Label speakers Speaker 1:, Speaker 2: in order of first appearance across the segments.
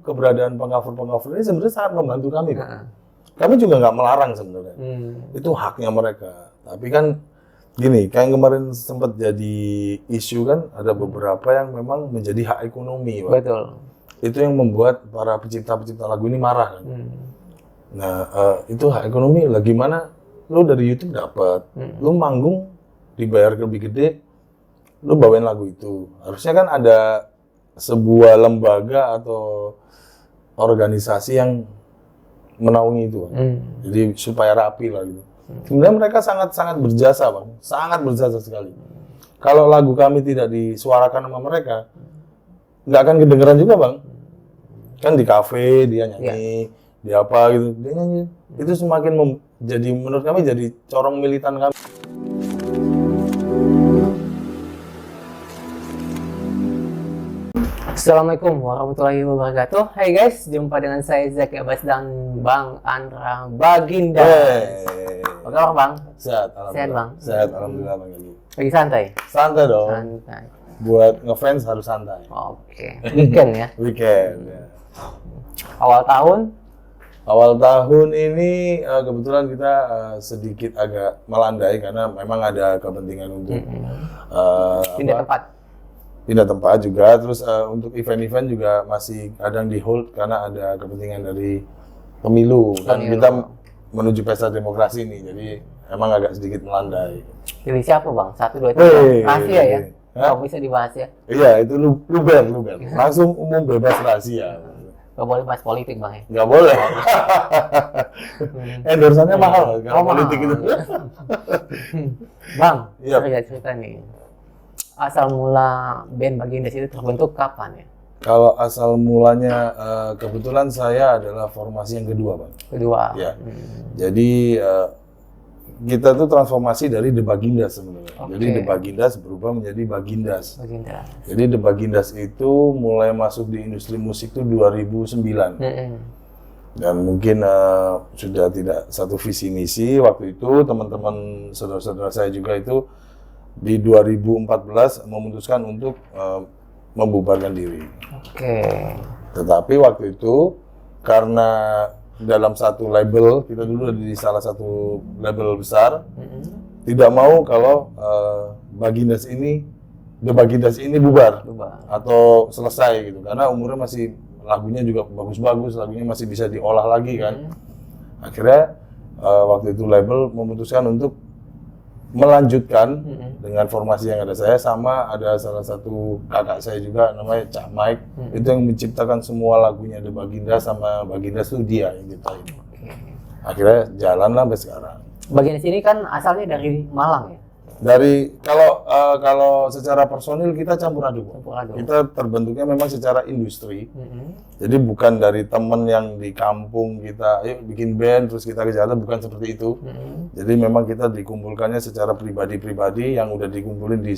Speaker 1: keberadaan pengcover ini sebenarnya sangat membantu kami, Pak. Kami juga nggak melarang sebenarnya. Itu haknya mereka. Tapi kan gini, kayak kemarin sempat jadi isu kan, ada beberapa yang memang menjadi hak ekonomi, Pak.
Speaker 2: Betul.
Speaker 1: Itu yang membuat para pencipta-pencipta lagu ini marah kan. Nah, itu hak ekonomi lah, gimana lu dari YouTube dapat, lu manggung dibayar lebih gede, lu bawain lagu itu. Harusnya kan ada sebuah lembaga atau organisasi yang menaungi itu, Bang. Jadi supaya rapi lah gitu. Sebenarnya mereka sangat berjasa, Bang. Sangat berjasa sekali. Kalau lagu kami tidak disuarakan sama mereka, nggak akan kedengeran juga, Bang. Kan di kafe dia nyanyi, di apa gitu, dia nyanyi. Itu semakin jadi menurut kami jadi corong militan kami.
Speaker 2: Assalamualaikum warahmatullahi wabarakatuh. Hai guys, jumpa dengan saya Zaki Abbas dan Bang Andra Baginda. Apa kabar, Bang?
Speaker 1: Sehat, alhamdulillah.
Speaker 2: Sehat, Bang.
Speaker 1: Sehat, alhamdulillah, Bang.
Speaker 2: Lagi santai?
Speaker 1: Santai dong.
Speaker 2: Santai.
Speaker 1: Buat ngefans harus santai.
Speaker 2: Oke. Weekend ya?
Speaker 1: Weekend. Ya.
Speaker 2: Awal tahun?
Speaker 1: Awal tahun ini kebetulan kita sedikit agak melandai karena memang ada kepentingan untuk
Speaker 2: Pindah tempat?
Speaker 1: Pindah tempat juga, terus untuk event-event juga masih kadang di hold karena ada kepentingan dari pemilu. Dan kita menuju pesta demokrasi ini, jadi emang agak sedikit melandai.
Speaker 2: Pilih siapa, Bang? 1, 2, 3. Rahasia ya? Kalau bisa dibahas ya?
Speaker 1: Iya, itu luber. Langsung umum bebas rahasia.
Speaker 2: Gak boleh bahas politik, Bang ya?
Speaker 1: Nggak boleh. Endorsannya mahal kalau politik itu.
Speaker 2: Bang,
Speaker 1: Yep.
Speaker 2: cerita nih. Asal mula band Baginda itu terbentuk kapan ya?
Speaker 1: Kalau asal mulanya kebetulan saya adalah formasi yang kedua, Bang.
Speaker 2: Kedua.
Speaker 1: Ya. Jadi kita tuh transformasi dari The Bagindas sebenarnya.
Speaker 2: Oke.
Speaker 1: Jadi The Bagindas berubah menjadi Bagindas.
Speaker 2: Baginda.
Speaker 1: Jadi The Bagindas itu mulai masuk di industri musik itu 2009. Dan mungkin sudah tidak satu visi misi waktu itu, teman-teman saudara-saudara saya juga itu di 2014 memutuskan untuk membubarkan diri.
Speaker 2: Oke.
Speaker 1: Tetapi waktu itu karena dalam satu label, kita dulu di salah satu label besar, tidak mau kalau The Bagindas ini bubar atau selesai gitu, karena umurnya masih, lagunya juga bagus-bagus, lagunya masih bisa diolah lagi kan. Akhirnya waktu itu label memutuskan untuk melanjutkan dengan formasi yang ada saya, sama ada salah satu kakak saya juga namanya Cak Mike, itu yang menciptakan semua lagunya The Bagindas, sama Bagindas itu dia yang ciptain. Akhirnya jalan lah sampai sekarang.
Speaker 2: Baginda sini kan asalnya dari Malang ya?
Speaker 1: Dari kalau secara personil kita campur aduk. Kita terbentuknya memang secara industri. Jadi bukan dari temen yang di kampung kita, ayo bikin band terus kita ke Jakarta, bukan seperti itu. Jadi memang kita dikumpulkannya secara pribadi-pribadi yang udah dikumpulin di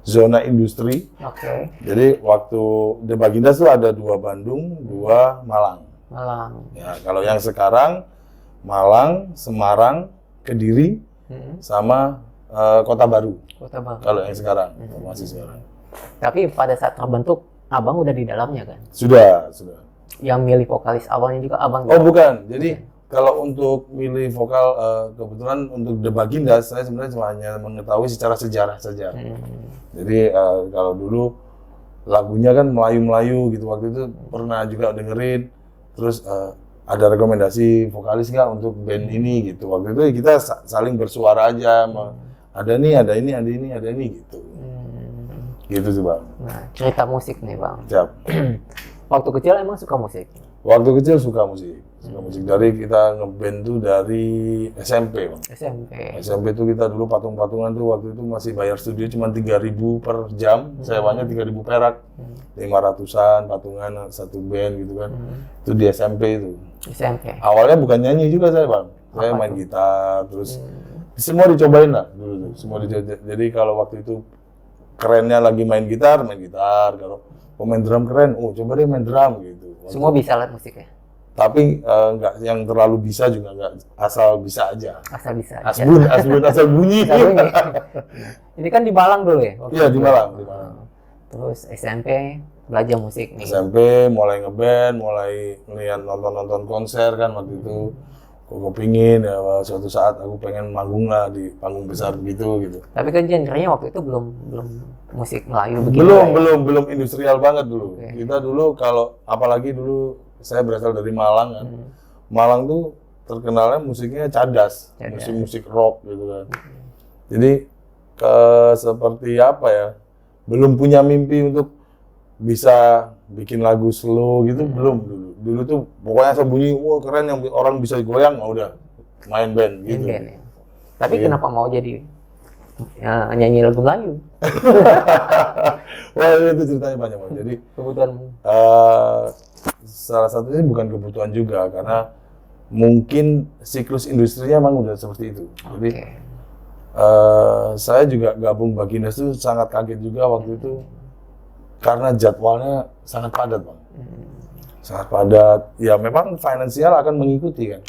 Speaker 1: zona industri.
Speaker 2: Oke.
Speaker 1: Jadi waktu The Bagindas itu ada 2 Bandung, 2 Malang.
Speaker 2: Malang.
Speaker 1: Ya, kalau yang sekarang Malang, Semarang, Kediri, sama Kota Baru.
Speaker 2: Kota Baru.
Speaker 1: Kalau yang sekarang, masih sekarang.
Speaker 2: Tapi pada saat terbentuk, Abang udah di dalamnya kan?
Speaker 1: Sudah.
Speaker 2: Yang milih vokalis awalnya juga Abang?
Speaker 1: Oh bukan, jadi kalau untuk milih vokal, kebetulan untuk The Bagindas, saya sebenarnya cuma hanya mengetahui secara sejarah saja. Jadi kalau dulu lagunya kan Melayu-Melayu gitu, waktu itu pernah juga dengerin, terus ada rekomendasi vokalis nggak untuk band ini gitu. Waktu itu kita saling bersuara aja, ada ini gitu. Gitu sih, Bang.
Speaker 2: Nah, cerita musik nih, Bang.
Speaker 1: Siap.
Speaker 2: Waktu kecil emang suka musik?
Speaker 1: Waktu kecil suka musik. Dari kita ngeband tuh dari SMP, Bang. SMP tuh kita dulu patung-patungan tuh, waktu itu masih bayar studio cuma 3.000 per jam, sewanya 3.000 perak. 500-an patungan satu band gitu kan. Itu di SMP itu.
Speaker 2: SMP.
Speaker 1: Awalnya bukan nyanyi juga saya, Bang. Saya main gitar, terus semua dicobain lah dulu tuh. Semua dicobain. Jadi kalau waktu itu kerennya lagi main gitar. Kalau pemain drum keren, coba deh main drum gitu.
Speaker 2: Semua bisa alat musik ya?
Speaker 1: Tapi nggak yang terlalu bisa juga, nggak, asal bisa aja.
Speaker 2: Asal bisa.
Speaker 1: Asal bunyi.
Speaker 2: Ini kan di Malang dulu ya?
Speaker 1: Iya, di Malang.
Speaker 2: Terus SMP belajar musik nih.
Speaker 1: SMP mulai ngeband, mulai ngeliat nonton konser kan waktu itu. Aku pingin ya suatu saat aku pengen manggung lah di panggung besar gitu.
Speaker 2: Tapi kan genrenya waktu itu belum musik Melayu begitu.
Speaker 1: Belum industrial banget dulu. Kita dulu kalau apalagi dulu saya berasal dari Malang kan. Malang tuh terkenalnya musiknya cadas. Musik rock gitu kan. Jadi seperti apa ya? Belum punya mimpi untuk bisa bikin lagu slow gitu belum dulu. Dulu tuh pokoknya sembunyi, wah keren yang orang bisa goyang, udah main band gitu.
Speaker 2: Ya. Tapi kenapa mau jadi nyanyi lagu Melayu?
Speaker 1: Wah itu ceritanya banyak banget. Jadi
Speaker 2: kebutuhan.
Speaker 1: Salah satunya bukan kebutuhan juga karena mungkin siklus industrinya emang udah seperti itu. Jadi saya juga gabung Bagindas itu sangat kaget juga waktu itu karena jadwalnya sangat padat, Bang. Sangat padat. Ya memang finansial akan mengikuti kan.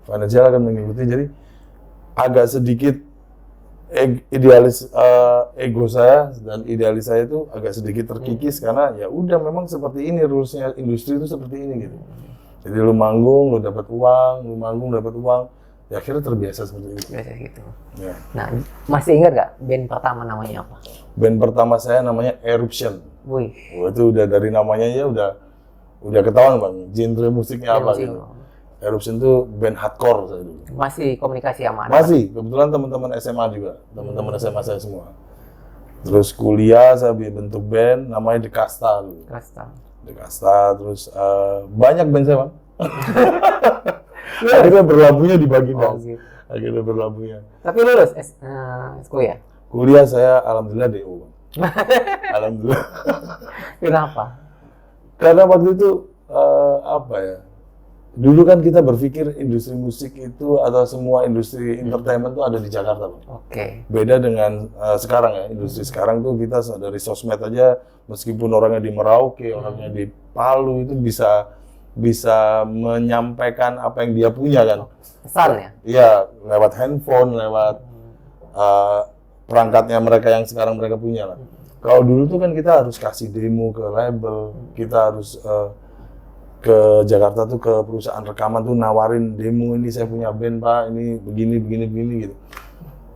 Speaker 1: Finansial akan mengikuti. Jadi agak sedikit ego saya dan idealis saya itu agak sedikit terkikis karena ya udah memang seperti ini rulesnya industri itu seperti ini gitu. Jadi lu manggung, lu dapat uang, lu manggung dapat uang. Ya akhirnya terbiasa seperti itu.
Speaker 2: Biasa gitu.
Speaker 1: Ya.
Speaker 2: Nah, masih ingat nggak band pertama namanya apa?
Speaker 1: Band pertama saya namanya Eruption.
Speaker 2: Wih.
Speaker 1: Itu udah dari namanya ya udah ketahuan Bang, genre musiknya apa gitu. Eruption itu band hardcore saya dulu.
Speaker 2: Masih komunikasi sama anak?
Speaker 1: Masih, kebetulan teman-teman SMA juga, teman-teman SMA saya semua. Terus kuliah saya bentuk band namanya The Kasta dulu. The Kasta, terus banyak band saya Bang. Akhirnya berlabuhnya di Bagindas.
Speaker 2: Gitu.
Speaker 1: Akhirnya berlabuhnya.
Speaker 2: Tapi lulus kuliah?
Speaker 1: Kuliah saya alhamdulillah DO. Alhamdulillah.
Speaker 2: Kenapa?
Speaker 1: Karena waktu itu apa ya? Dulu kan kita berpikir industri musik itu atau semua industri entertainment itu ada di Jakarta, Bang. Beda dengan sekarang ya. Industri sekarang tuh kita dari sosmed aja, meskipun orangnya di Merauke, orangnya di Palu itu bisa menyampaikan apa yang dia punya kan.
Speaker 2: Pesan ya?
Speaker 1: Iya, lewat handphone, lewat perangkatnya mereka yang sekarang mereka punya lah. Kalau dulu tuh kan kita harus kasih demo ke label, kita harus ke Jakarta tuh ke perusahaan rekaman tuh nawarin demo, ini saya punya band Pak, ini begini gitu.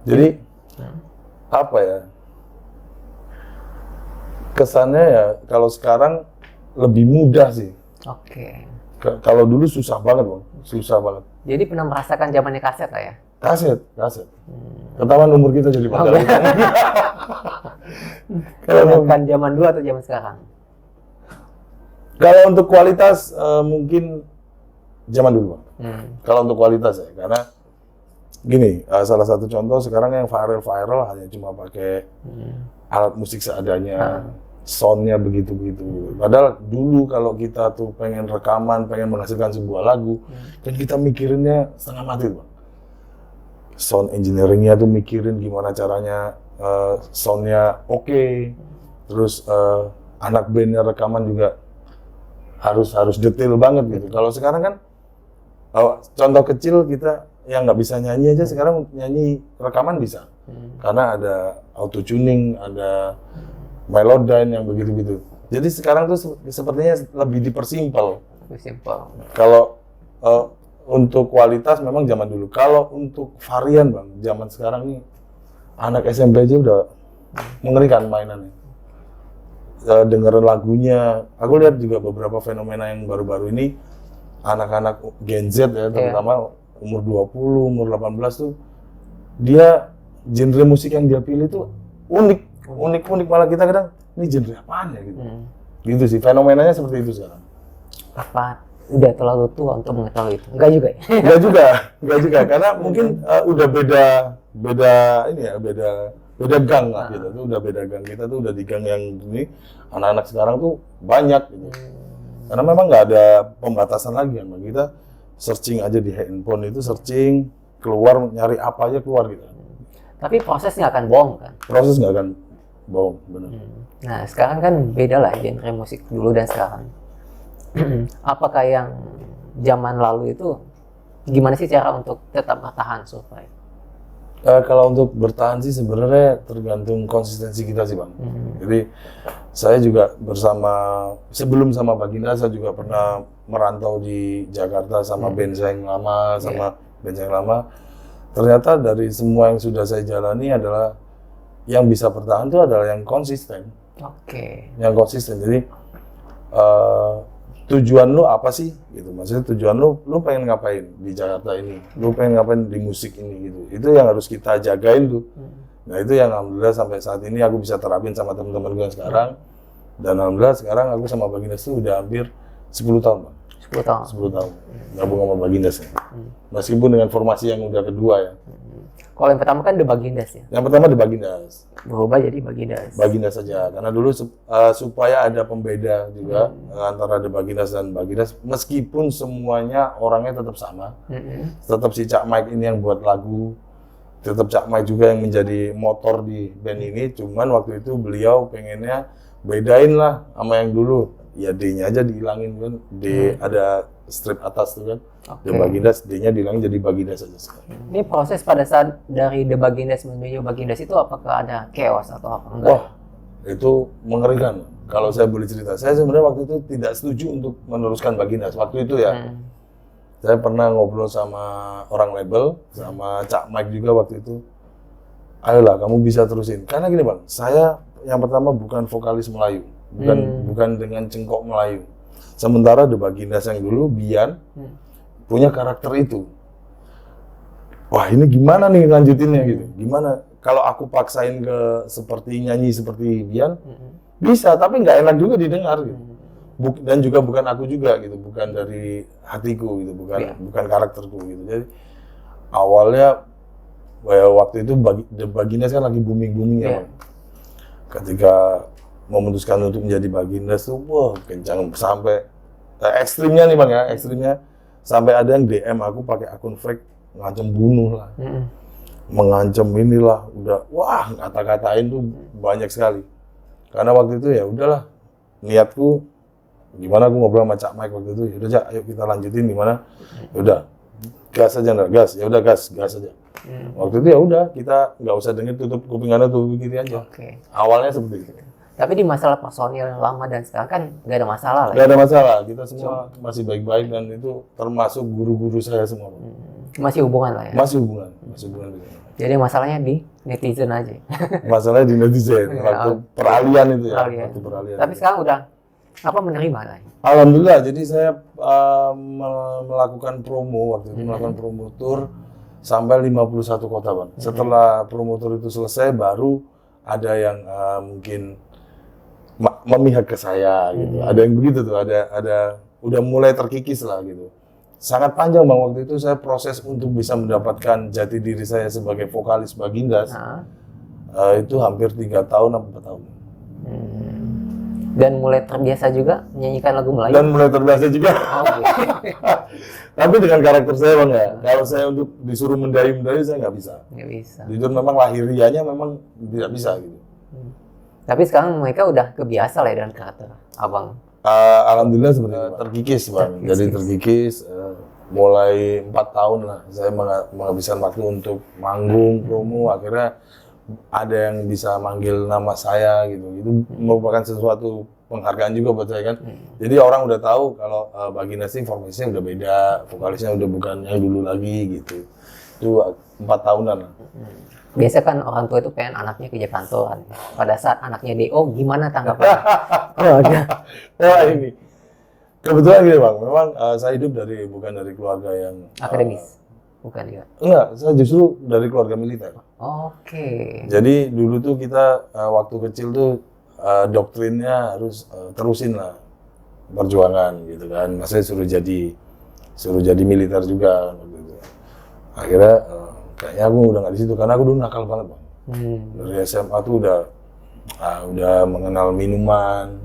Speaker 1: Jadi apa ya? Kesannya ya kalau sekarang lebih mudah sih. Kalau dulu susah banget Bang, susah banget.
Speaker 2: Jadi pernah merasakan zamannya kaset lah ya?
Speaker 1: Kaset. Ketahuan umur kita jadi pacaran.
Speaker 2: Kalau kan zaman dulu atau zaman sekarang?
Speaker 1: Kalau untuk kualitas mungkin zaman dulu, Bang. Kalau untuk kualitas ya, karena gini, salah satu contoh sekarang yang viral hanya cuma pakai alat musik seadanya, soundnya begitu-begitu. Padahal dulu kalau kita tuh pengen rekaman, pengen menghasilkan sebuah lagu, kan kita mikirinnya setengah mati, Bang. Sound engineering-nya tuh mikirin gimana caranya sound-nya oke. Terus anak band-nya rekaman juga harus detail banget gitu. Kalau sekarang kan contoh kecil kita yang nggak bisa nyanyi aja sekarang nyanyi rekaman bisa. Karena ada auto tuning, ada Melodyne yang begitu-begitu. Jadi sekarang tuh sepertinya lebih dipersimpel. Kalau untuk kualitas memang zaman dulu. Kalau untuk varian Bang, zaman sekarang nih anak SMP aja udah mengerikan mainannya. Dengerin lagunya, aku lihat juga beberapa fenomena yang baru-baru ini anak-anak Gen Z ya, terutama umur 20, umur 18 tuh dia genre musik yang dia pilih tuh unik malah kita kadang ini genre apaan ya gitu. Gitu sih, fenomenanya seperti itu sekarang.
Speaker 2: Apa udah terlalu tua untuk mengetahui itu? Enggak juga ya?
Speaker 1: Enggak juga karena mungkin udah beda gang lah gitu. Itu udah beda gang. Kita tuh udah di gang yang ini anak-anak sekarang tuh banyak gitu. Karena memang nggak ada pembatasan lagi kan. Kita searching aja di handphone itu searching keluar nyari apa aja keluar gitu.
Speaker 2: Tapi proses nggak akan bohong kan?
Speaker 1: Proses nggak akan bohong, benar.
Speaker 2: Nah sekarang kan beda lah genre musik dulu dan sekarang. Apakah yang zaman lalu itu gimana sih cara untuk tetap bertahan survive?
Speaker 1: Kalau untuk bertahan sih sebenarnya tergantung konsistensi kita sih Bang. Jadi saya juga sebelum sama Baginda, saya juga pernah merantau di Jakarta sama band saya yang lama, band saya yang lama. Ternyata dari semua yang sudah saya jalani adalah yang bisa bertahan itu adalah yang konsisten. Yang konsisten. Jadi tujuan lu apa sih? Gitu. Maksudnya tujuan lu pengen ngapain di Jakarta ini? Lu pengen ngapain di musik ini gitu. Itu yang harus kita jagain tuh. Nah, itu yang alhamdulillah sampai saat ini aku bisa terapin sama teman-teman gue sekarang. Dan alhamdulillah sekarang aku sama Baginda itu udah hampir 10 tahun, Bang. 10 tahun. Gabung sama Baginda ya. Meskipun dengan formasi yang udah kedua ya.
Speaker 2: Kalau yang pertama kan The Bagindas ya?
Speaker 1: Yang pertama The Bagindas.
Speaker 2: Berubah jadi Bagindas.
Speaker 1: Bagindas saja. Karena dulu supaya ada pembeda juga antara The Bagindas dan Bagindas. Meskipun semuanya orangnya tetap sama. Tetap si Cak Mike ini yang buat lagu. Tetap Cak Mike juga yang menjadi motor di band ini. Cuman waktu itu beliau pengennya bedain lah sama yang dulu. Ya D-nya aja dihilangin kan. D ada strip atas tuh kan. The Bagindas, D-nya dihilangin jadi Bagindas saja sekarang.
Speaker 2: Ini proses pada saat dari The Bagindas menuju Bagindas itu apakah ada chaos atau apa? Enggak?
Speaker 1: Wah, itu mengerikan. Kalau saya boleh cerita, saya sebenarnya waktu itu tidak setuju untuk meneruskan Bagindas. Waktu itu ya, saya pernah ngobrol sama orang label, sama Cak Mike juga waktu itu. Ayolah, kamu bisa terusin. Karena gini Bang, saya yang pertama bukan vokalis Melayu, bukan dengan cengkok Melayu. Sementara The Bagindas yang dulu, Bian, punya karakter itu. Wah, ini gimana nih lanjutinnya gitu? Gimana? Kalau aku paksain ke nyanyi seperti Bian, bisa, tapi nggak enak juga didengar gitu. Dan juga bukan aku juga gitu, bukan dari hatiku gitu, bukan karakterku gitu. Jadi awalnya waktu itu The Bagindas kan lagi booming-boomingnya. Ketika memutuskan untuk menjadi Bagindas tuh, wah kencang sampai ekstrimnya nih Bang ya, ekstrimnya. Sampai ada yang DM aku pakai akun fake, ngancam bunuh lah, mengancam inilah, udah, wah kata-katain tuh banyak sekali. Karena waktu itu ya udahlah, niatku, gimana aku ngobrol sama Cak Mike waktu itu, yaudah Cak, ayo kita lanjutin gimana, yaudah, gas aja nggak, gas, ya udah gas aja. Waktu itu ya udah, kita nggak usah denger tutup kuping kanan, tutup kiri aja. Awalnya seperti itu.
Speaker 2: Tapi di masalah personil yang lama dan sekarang kan nggak ada masalah lah.
Speaker 1: Nggak ada masalah, kita semua masih baik-baik dan itu termasuk guru-guru saya semua.
Speaker 2: Masih hubungan lah ya?
Speaker 1: Masih hubungan.
Speaker 2: Jadi masalahnya di netizen aja?
Speaker 1: Masalahnya di netizen, waktu peralihan itu ya. Waktu peralihan.
Speaker 2: Tapi sekarang udah menerima lah?
Speaker 1: Alhamdulillah, jadi saya melakukan promo, waktu itu melakukan promo tour sampai 51 kota Bang. Setelah promo tour itu selesai, baru ada yang mungkin memihak ke saya gitu. Ada yang begitu tuh, ada udah mulai terkikis lah gitu. Sangat panjang Bang waktu itu saya proses untuk bisa mendapatkan jati diri saya sebagai vokalis Bagindas. Itu hampir 3 tahun atau 4 tahun.
Speaker 2: Dan mulai terbiasa juga menyanyikan lagu Melayu?
Speaker 1: Dan mulai terbiasa juga. Tapi dengan karakter saya Bang ya. Kalau saya untuk disuruh mendayu-mendayu saya nggak bisa.
Speaker 2: Nggak bisa.
Speaker 1: Jujur memang lahirianya memang tidak bisa gitu.
Speaker 2: Tapi sekarang mereka udah kebiasa lah ya dengan karakter Abang.
Speaker 1: Alhamdulillah seperti itu, terkikis Bang. Jadi terkikis, mulai 4 tahun lah saya menghabiskan waktu untuk manggung, promo, akhirnya ada yang bisa manggil nama saya gitu. Itu merupakan sesuatu penghargaan juga buat saya kan. Jadi orang udah tahu kalau Bagindas ini formasinya udah beda, vokalisnya udah bukan yang dulu lagi gitu. Itu 4 tahunan lah.
Speaker 2: Biasa kan orang tua itu pengen anaknya kerja kantoran. Pada saat anaknya DO, gimana tanggapannya?
Speaker 1: Wah ini. Kebetulan gini Bang, memang saya hidup bukan dari keluarga yang
Speaker 2: akademis? Bukan ya?
Speaker 1: Enggak, saya justru dari keluarga militer.
Speaker 2: Oke.
Speaker 1: Jadi dulu tuh kita waktu kecil tuh doktrinnya harus terusin lah perjuangan gitu kan. Maksudnya suruh jadi militer juga gitu. Akhirnya kayaknya aku udah nggak di situ karena aku dulu nakal banget Bang. Dari SMA tuh udah mengenal minuman,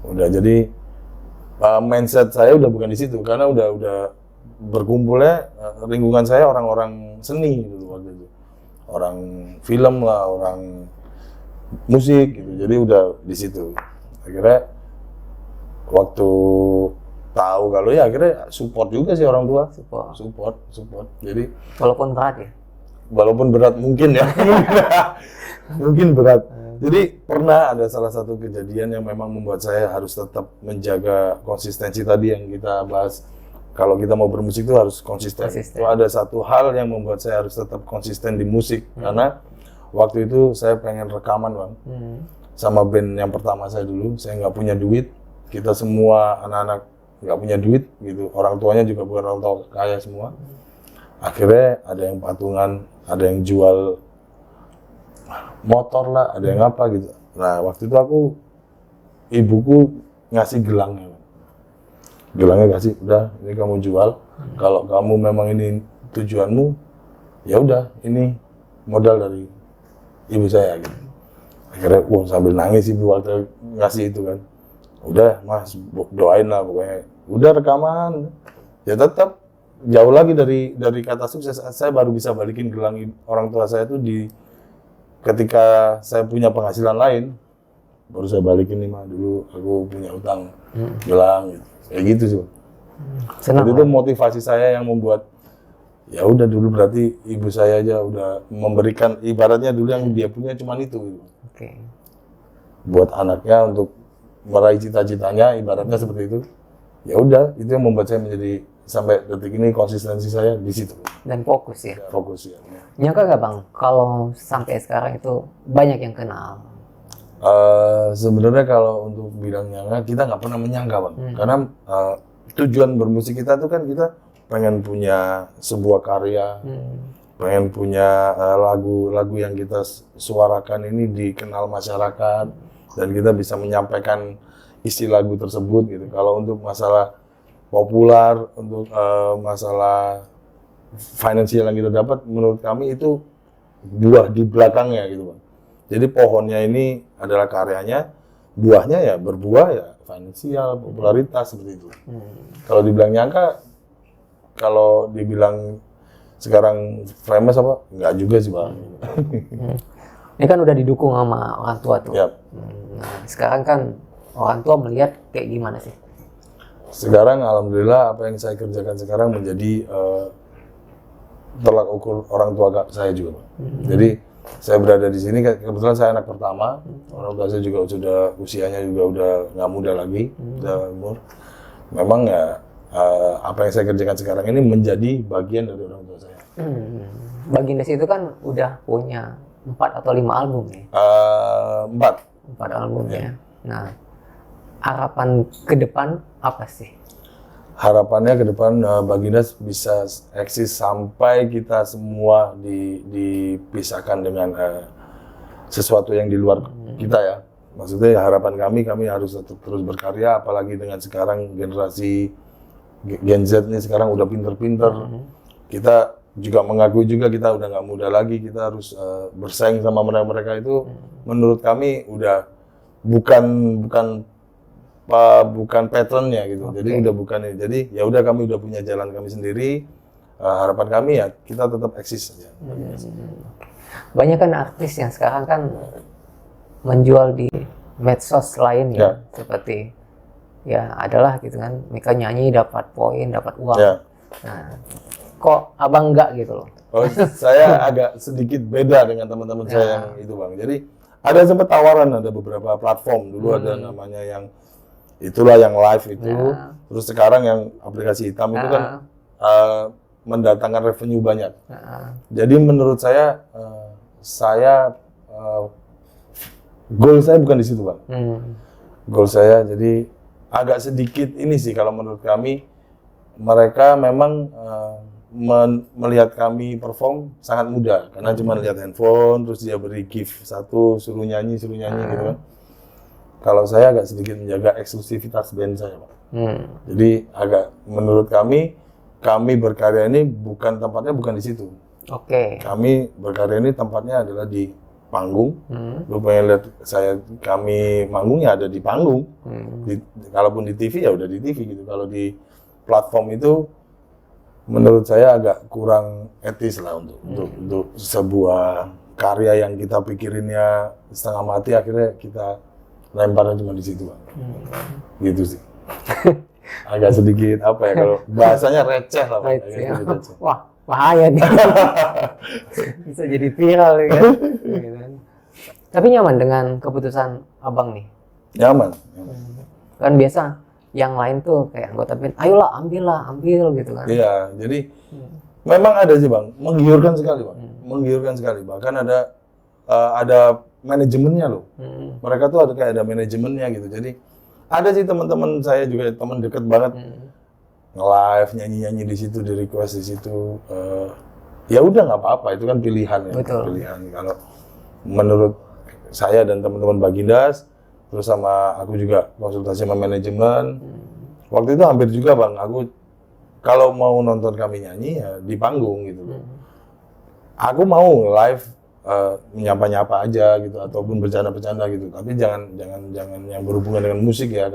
Speaker 1: udah jadi mindset saya udah bukan di situ karena udah berkumpulnya lingkungan saya orang-orang seni dulu waktu itu, orang film lah, orang musik gitu, jadi udah di situ. Akhirnya waktu tahu kalau ya akhirnya support juga sih orang tua, support. Jadi
Speaker 2: walaupun berat ya.
Speaker 1: Walaupun berat mungkin ya, mungkin berat. Jadi pernah ada salah satu kejadian yang memang membuat saya harus tetap menjaga konsistensi tadi yang kita bahas. Kalau kita mau bermusik itu harus konsisten. Itu ada satu hal yang membuat saya harus tetap konsisten di musik. Karena waktu itu saya pengen rekaman, Bang. Sama band yang pertama saya dulu. Saya nggak punya duit. Kita semua anak-anak nggak punya duit gitu. Orang tuanya juga bukan orang tua kaya semua. Akhirnya ada yang patungan, ada yang jual motor lah, ada yang apa gitu. Nah, waktu itu ibuku ngasih gelangnya. Gelangnya kasih, udah ini kamu jual. Kalau kamu memang ini tujuanmu, ya udah ini modal dari ibu saya gitu. Akhirnya, sambil nangis ibu waktu ngasih itu kan. Udah mas, doain lah pokoknya. Udah rekaman, ya tetap jauh lagi dari kata sukses. Saya baru bisa balikin gelang orang tua saya itu ketika saya punya penghasilan lain, baru saya balikin nih mah, dulu aku punya utang gelang gitu. Kayak gitu sih. Jadi itu motivasi saya yang membuat ya udah dulu berarti ibu saya aja udah memberikan, ibaratnya dulu yang dia punya cuma itu gitu. Buat anaknya untuk meraih cita-citanya, ibaratnya seperti itu. Ya udah, itu yang membuat saya menjadi sampai detik ini konsistensi saya di situ.
Speaker 2: Dan fokus ya.
Speaker 1: Fokus ya.
Speaker 2: Nyangka nggak Bang, kalau sampai sekarang itu banyak yang kenal?
Speaker 1: Sebenarnya kalau untuk bilang nyangka, kita nggak pernah menyangka, Bang. Karena tujuan bermusik kita tuh kan kita pengen punya sebuah karya, pengen punya lagu-lagu yang kita suarakan ini dikenal masyarakat, dan kita bisa menyampaikan isi lagu tersebut gitu. Kalau untuk masalah populer, untuk masalah finansial yang kita dapat, menurut kami itu buah di belakangnya gitu, Bang. Jadi pohonnya ini adalah karyanya, buahnya ya berbuah ya finansial, popularitas seperti itu. Kalau dibilang nyangka, kalau dibilang sekarang famous apa? Enggak juga sih, Bang.
Speaker 2: Ini kan udah didukung sama orang tua tuh.
Speaker 1: Yap.
Speaker 2: Nah, sekarang kan orang tua melihat kayak gimana sih?
Speaker 1: Sekarang alhamdulillah apa yang saya kerjakan sekarang menjadi tolak ukur orang tua saya juga, Bang. Jadi saya berada di sini, kebetulan saya anak pertama, orang tua saya juga sudah usianya juga udah nggak muda lagi, udah umur. Memang ya apa yang saya kerjakan sekarang ini menjadi bagian dari orang tua saya.
Speaker 2: Baginda itu kan udah punya 4 atau 5 album nih. 4 album ya. Nah, harapan ke depan apa sih?
Speaker 1: Harapannya ke depan Baginda bisa eksis sampai kita semua dipisahkan dengan sesuatu yang di luar kita ya. Maksudnya harapan kami harus terus berkarya, apalagi dengan sekarang generasi Gen Z ini sekarang udah pinter-pinter. Kita juga mengakui juga kita udah nggak muda lagi, kita harus bersaing sama mereka itu. Menurut kami udah bukan patternnya gitu. Jadi udah bukan ini. Jadi ya udah kami udah punya jalan kami sendiri. Harapan kami ya kita tetap eksis saja.
Speaker 2: Banyak kan artis yang sekarang kan menjual di medsos lain ya, seperti ya adalah gitu kan, mereka nyanyi dapat poin, dapat uang. Nah, kok abang enggak gitu loh?
Speaker 1: Oh, saya agak sedikit beda dengan teman-teman saya yang itu, Bang. Jadi ada sempat tawaran, ada beberapa platform dulu ada namanya yang itulah yang live itu, terus sekarang yang aplikasi hitam itu kan mendatangkan revenue banyak. Jadi menurut saya goal saya bukan di situ, Bang. Goal saya jadi agak sedikit ini sih kalau menurut kami, mereka memang melihat kami perform sangat mudah karena cuma lihat handphone terus dia beri gift satu suruh nyanyi gitu kan. Kalau saya agak sedikit menjaga eksklusivitas band saya, Pak. Jadi agak menurut kami berkarya ini tempatnya bukan di situ. Kami berkarya ini tempatnya adalah di panggung. Lu pengen lihat kami manggungnya ada di panggung. Kalaupun di TV ya udah di TV gitu. Kalau di platform itu menurut saya agak kurang etis lah untuk sebuah karya yang kita pikirinnya setengah mati akhirnya kita lemparnya cuma di situ, Bang. Gitu sih. Agak sedikit apa ya kalau bahasanya receh lah, Bang.
Speaker 2: Receh. Wah, bahaya nih. Bisa jadi viral ya. Tapi nyaman dengan keputusan abang nih?
Speaker 1: Nyaman.
Speaker 2: Kan biasa yang lain tuh kayak anggota band, ayolah ambil gitu kan.
Speaker 1: Iya, jadi memang ada sih bang, menggiurkan sekali bang, menggiurkan sekali. Bahkan ada manajemennya loh. Mereka tuh ada manajemennya gitu. Jadi ada sih teman-teman saya juga teman deket banget nge-live nyanyi di situ, di request di situ. Ya udah nggak apa-apa, itu kan pilihan ya.
Speaker 2: Betul.
Speaker 1: Pilihan kalau menurut saya dan teman-teman Bagindas, terus sama aku juga konsultasi sama manajemen. Waktu itu hampir juga bang, aku kalau mau nonton kami nyanyi ya di panggung gitu. Aku mau live nyapa-nyapa aja gitu ataupun bercanda-bercanda gitu. Tapi jangan yang berhubungan dengan musik ya,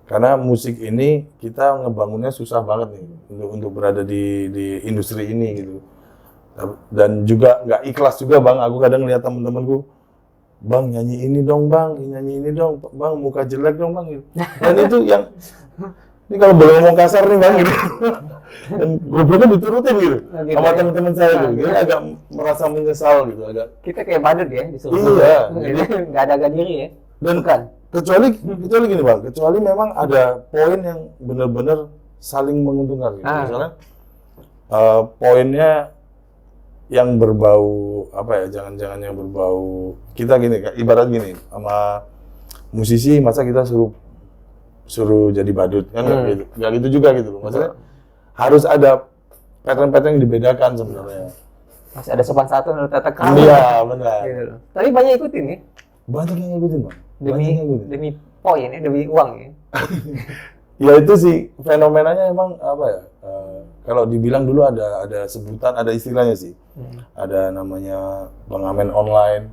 Speaker 1: karena musik ini kita ngebangunnya susah banget nih untuk berada di industri ini gitu. Dan juga nggak ikhlas juga bang, aku kadang lihat temen-temenku, bang nyanyi ini dong bang, muka jelek dong bang gitu. Dan itu yang ini kalau boleh ngomong kasar nih bang gitu. Dan gobloknya diturutin gitu sama teman-teman saya gitu. Jadi agak merasa menyesal gitu, agak.
Speaker 2: Kita kayak badut ya disuruh.
Speaker 1: Iya,
Speaker 2: jadi nggak ada harga diri ya.
Speaker 1: Dan kecuali gini bang, kecuali memang ada poin yang benar-benar saling menguntungkan gitu. Misalnya poinnya yang berbau apa ya, jangan yang berbau kita gini, ibarat gini sama musisi, masa kita suruh jadi badut kan nggak gitu juga gitu loh. Maksudnya harus ada pattern-pattern yang dibedakan sebenarnya.
Speaker 2: Masih ada sopan santun, ada tata krama.
Speaker 1: Iya benar.
Speaker 2: Gitu loh. Tapi banyak ikutin ya.
Speaker 1: Banyak yang ngikutin bang.
Speaker 2: Demi poin ya, demi uang ya.
Speaker 1: Ya itu sih fenomenanya emang apa ya? Kalau dibilang dulu ada sebutan, ada istilahnya sih. Ada namanya pengamen online.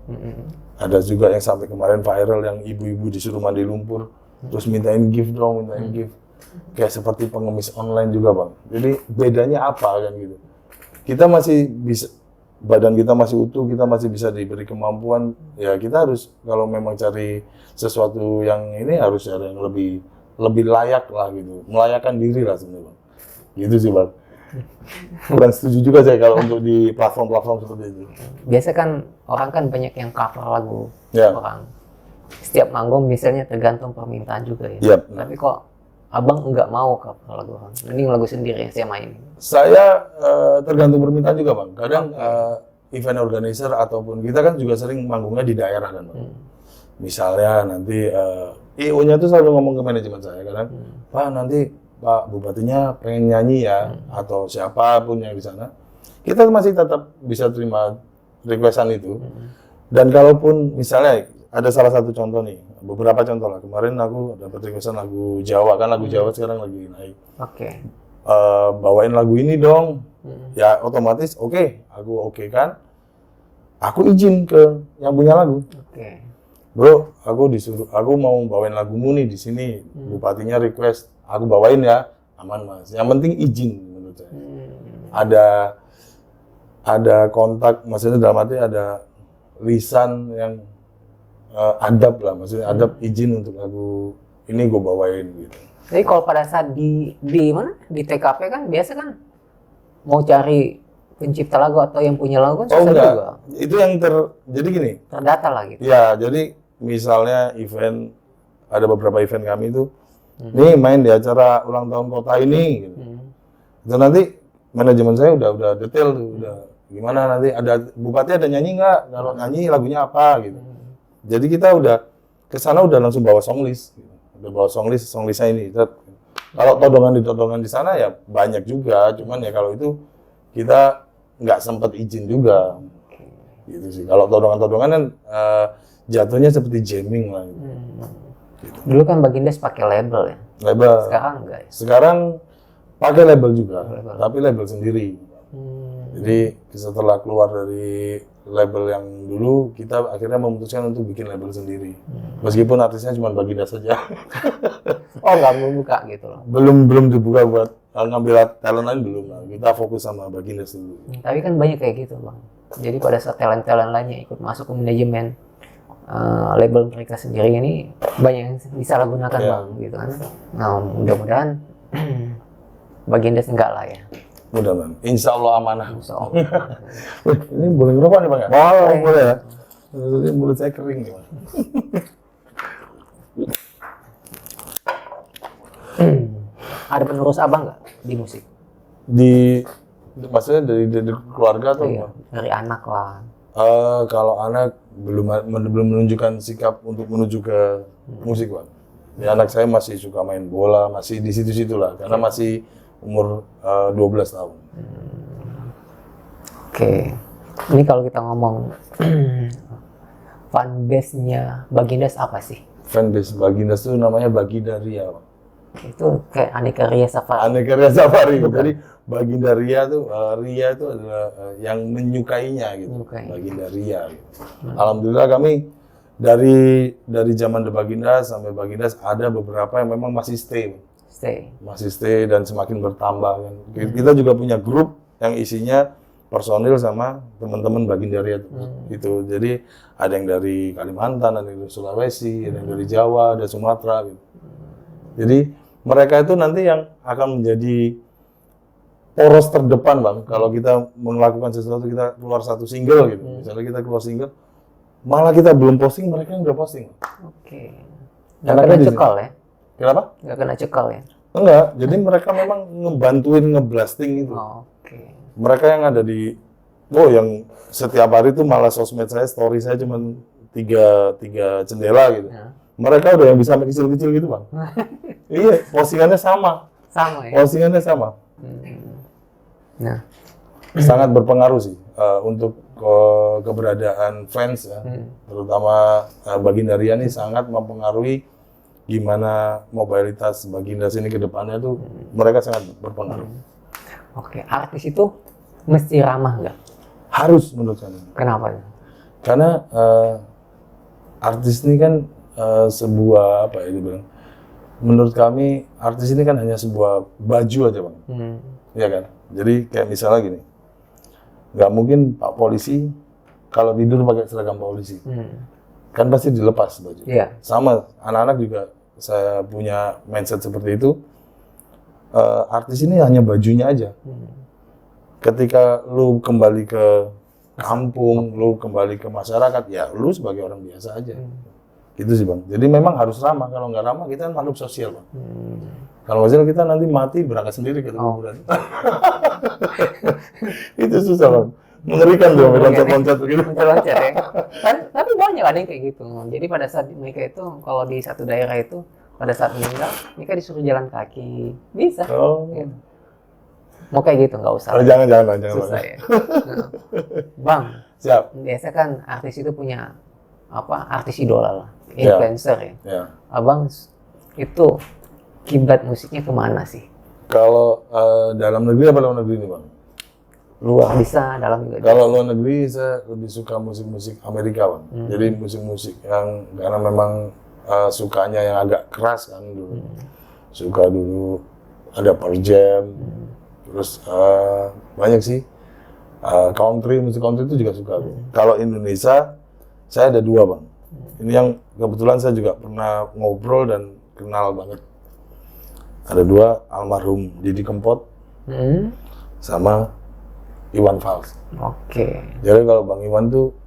Speaker 1: Ada juga yang sampai kemarin viral yang ibu-ibu disuruh mandi lumpur, terus mintain gift dong, gift. Kayak seperti pengemis online juga bang. Jadi bedanya apa kan gitu? Kita masih bisa, badan kita masih utuh, kita masih bisa diberi kemampuan. Ya kita harus kalau memang cari sesuatu yang ini harus cari yang lebih layak lah gitu, melayakkan diri lah sebenarnya bang. Gitu sih bang. Kurang setuju juga saya kalau untuk di platform-platform seperti itu.
Speaker 2: Biasa kan orang kan banyak yang cover lagu orang. Setiap manggung misalnya tergantung permintaan juga ya. Tapi kok abang nggak mau cover lagu orang, mending lagu sendiri yang saya main.
Speaker 1: Saya tergantung permintaan juga bang. Kadang event organizer ataupun kita kan juga sering manggungnya di daerah kan bang. Misalnya nanti IO-nya tuh selalu ngomong ke manajemen saya kadang, Pak nanti Pak Bupatinya pengen nyanyi ya, atau siapapun yang di sana, kita masih tetap bisa terima requestan itu. Dan kalaupun misalnya ada salah satu contoh nih, beberapa contoh lah. Kemarin aku dapat requestan lagu Jawa, kan lagu Jawa sekarang lagi naik. Bawain lagu ini dong. Ya otomatis aku kan. Aku izin ke yang punya lagu. Bro, aku mau bawain lagumu nih di sini. Bupatinya request, aku bawain ya, aman mas. Yang penting izin menurut saya. Ada kontak, maksudnya dalam arti ada lisan yang adab lah, maksudnya adab izin untuk lagu ini gue bawain gitu.
Speaker 2: Jadi kalau pada saat di mana di TKP kan biasa kan mau cari pencipta lagu atau yang punya lagu kan susah juga.
Speaker 1: Itu yang jadi gini.
Speaker 2: Terdata lah gitu.
Speaker 1: Ya, jadi misalnya event, ada beberapa event kami itu, nih main di acara ulang tahun kota ini gitu. Dan nanti manajemen saya udah detail tuh, udah gimana nanti ada bupati ada nyanyi nggak, kalau nyanyi lagunya apa gitu. Jadi kita udah kesana udah langsung bawa songlist, gitu. Udah bawa songlistnya ini. Kalau todongan di sana ya banyak juga, cuman ya kalau itu kita nggak sempat izin juga, gitu sih. Kalau todongan kan jatuhnya seperti jamming lah. Gitu.
Speaker 2: Dulu kan Bagindas pakai label ya.
Speaker 1: Label.
Speaker 2: Sekarang enggak ya?
Speaker 1: Sekarang pakai label juga, tapi label sendiri. Jadi setelah keluar dari label yang dulu, kita akhirnya memutuskan untuk bikin label sendiri. Meskipun artisnya cuma Bagindas saja.
Speaker 2: Oh, nggak membuka gitu loh?
Speaker 1: Belum dibuka buat ngambil talent lain, belum. Kita fokus sama Bagindas dulu.
Speaker 2: Tapi kan banyak kayak gitu bang. Jadi pada saat talent-talent lainnya ikut masuk ke manajemen label mereka sendiri ini, banyak yang disalahgunakan bang, gitu kan. Nah mudah-mudahan Bagindas enggak lah ya.
Speaker 1: Mudah-mudahan. Insya Allah amanah.
Speaker 2: Insya Allah.
Speaker 1: Ini boleh ngerokok nih bang ya?
Speaker 2: Boleh.
Speaker 1: Boleh ya? Mulut saya kering nih, Bang.
Speaker 2: Ada penerus abang nggak di musik?
Speaker 1: Maksudnya dari keluarga atau
Speaker 2: Iya, dari anak lah.
Speaker 1: kalau anak belum menunjukkan sikap untuk menuju ke musik, Bang. Ya, anak saya masih suka main bola, masih di situ-situ lah, karena masih umur 12 tahun.
Speaker 2: Oke. Ini kalau kita ngomong fanbase-nya Bagindas apa sih?
Speaker 1: Fanbase Bagindas itu namanya Baginda Ria, Bang.
Speaker 2: Itu kayak Aneka Ria Safari.
Speaker 1: Aneka Ria Safari. Jadi Baginda Ria tuh Ria itu adalah yang menyukainya gitu. Baginda Ria. Gitu. Alhamdulillah kami dari zaman The Bagindas sampai Bagindas ada beberapa yang memang masih stay. Masih stay dan semakin bertambah kan. Kita juga punya grup yang isinya personil sama teman-teman Baginda Ria itu. Jadi ada yang dari Kalimantan, ada yang dari Sulawesi, ada yang dari Jawa, ada Sumatera gitu. Jadi mereka itu nanti yang akan menjadi poros terdepan, Bang. Kalau kita melakukan sesuatu, kita keluar satu single gitu. Misalnya kita keluar single, malah kita belum posting, mereka yang udah posting.
Speaker 2: Oke. Nggak kena cekal ya?
Speaker 1: Kenapa?
Speaker 2: Nggak kena cekal ya?
Speaker 1: Enggak, jadi mereka memang ngebantuin ngeblasting itu.
Speaker 2: Oke.
Speaker 1: Mereka yang ada yang setiap hari itu malah sosmed saya, story saya cuma tiga jendela gitu. Ya. Mereka udah yang bisa sampai kecil-kecil gitu, Bang. Iya, postingannya sama.
Speaker 2: Sama ya?
Speaker 1: Postingannya sama.
Speaker 2: Nah.
Speaker 1: Sangat berpengaruh sih untuk keberadaan fans ya. Terutama Baginda Ria ini sangat mempengaruhi gimana mobilitas Bagindas ini ke depannya tuh mereka sangat berpengaruh.
Speaker 2: Oke, artis itu mesti ramah nggak?
Speaker 1: Harus menurut saya.
Speaker 2: Kenapa?
Speaker 1: Karena artis ini kan sebuah apa ya dibilang? Menurut kami artis ini kan hanya sebuah baju aja, Bang. Iya kan? Jadi kayak misalnya gini, nggak mungkin Pak Polisi kalau tidur pakai seragam polisi, kan pasti dilepas baju.
Speaker 2: Yeah.
Speaker 1: Sama anak-anak juga saya punya mindset seperti itu. Artis ini hanya bajunya aja. Ketika lu kembali ke kampung, lu kembali ke masyarakat, ya lu sebagai orang biasa aja. Gitu sih, Bang. Jadi memang harus ramah. Kalau nggak ramah, kita kan makhluk sosial, Bang. Kalau nggak kita nanti mati berangkat sendiri ke kuburan. Itu susah, Bang. Mengerikan tuh, loncat-loncat begitu.
Speaker 2: Loncat ya. Tapi banyak ada yang kayak gitu. Jadi pada saat mereka itu, kalau di satu daerah itu, pada saat meninggal, mereka disuruh jalan kaki. Bisa. Gitu. Mau kayak gitu, nggak usah.
Speaker 1: Jangan.
Speaker 2: Susah ya. Nah. Bang,
Speaker 1: siap.
Speaker 2: Biasa kan artis itu punya artis idola lah, influencer ya. Abang itu kiblat musiknya kemana sih?
Speaker 1: Kalau dalam negeri apa luar negeri nih, Bang?
Speaker 2: Luar bisa, dalam juga.
Speaker 1: Kalau luar negeri saya lebih suka musik-musik Amerika, Bang. Jadi musik-musik yang karena memang sukanya yang agak keras kan dulu. Suka dulu ada Pearl Jam, terus banyak sih musik country itu juga suka. Kalau Indonesia saya ada dua, Bang. Ini yang kebetulan saya juga pernah ngobrol dan kenal banget. Ada dua, almarhum Didi Kempot sama Iwan Fals.
Speaker 2: Oke.
Speaker 1: Jadi kalau Bang Iwan tuh,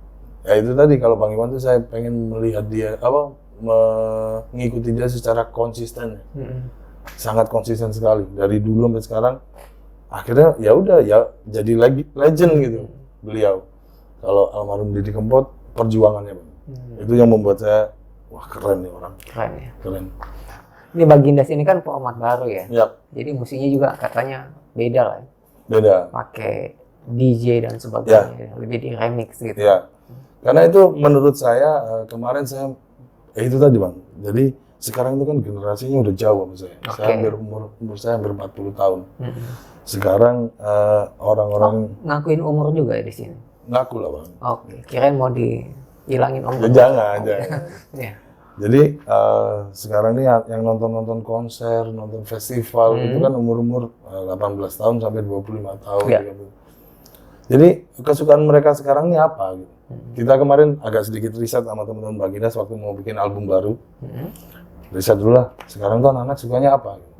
Speaker 1: ya itu tadi, kalau Bang Iwan tuh saya pengen melihat dia, mengikuti dia secara konsisten. Sangat konsisten sekali. Dari dulu sampai sekarang, akhirnya ya udah ya jadi legend gitu beliau. Kalau almarhum Didi Kempot, perjuangannya, Bang. Itu yang membuat saya, wah keren nih orang.
Speaker 2: Keren ya.
Speaker 1: Keren.
Speaker 2: Ini Bagindas ini kan format baru ya.
Speaker 1: Yap.
Speaker 2: Jadi musiknya juga katanya beda lah.
Speaker 1: Beda.
Speaker 2: Pakai DJ dan sebagainya, lebih di remix gitu.
Speaker 1: Ya. Karena itu menurut saya kemarin saya itu tadi, Bang. Jadi sekarang itu kan generasinya udah jauh sama saya. Saya umur saya hampir 40 tahun. Sekarang orang-orang
Speaker 2: ngakuin umur juga ya di sini.
Speaker 1: Ngaku lah, Bang.
Speaker 2: Oke, kirain mau dihilangin umur.
Speaker 1: Jangan.
Speaker 2: Ya.
Speaker 1: Jadi sekarang ini yang nonton konser, nonton festival itu kan umur-umur 18 tahun sampai 25 tahun.
Speaker 2: Ya.
Speaker 1: Jadi kesukaan mereka sekarang ini apa? Gitu. Kita kemarin agak sedikit riset sama teman-teman Bagindas waktu mau bikin album baru. Riset dulu lah. Sekarang tuh anak-anak sukanya apa? Gitu.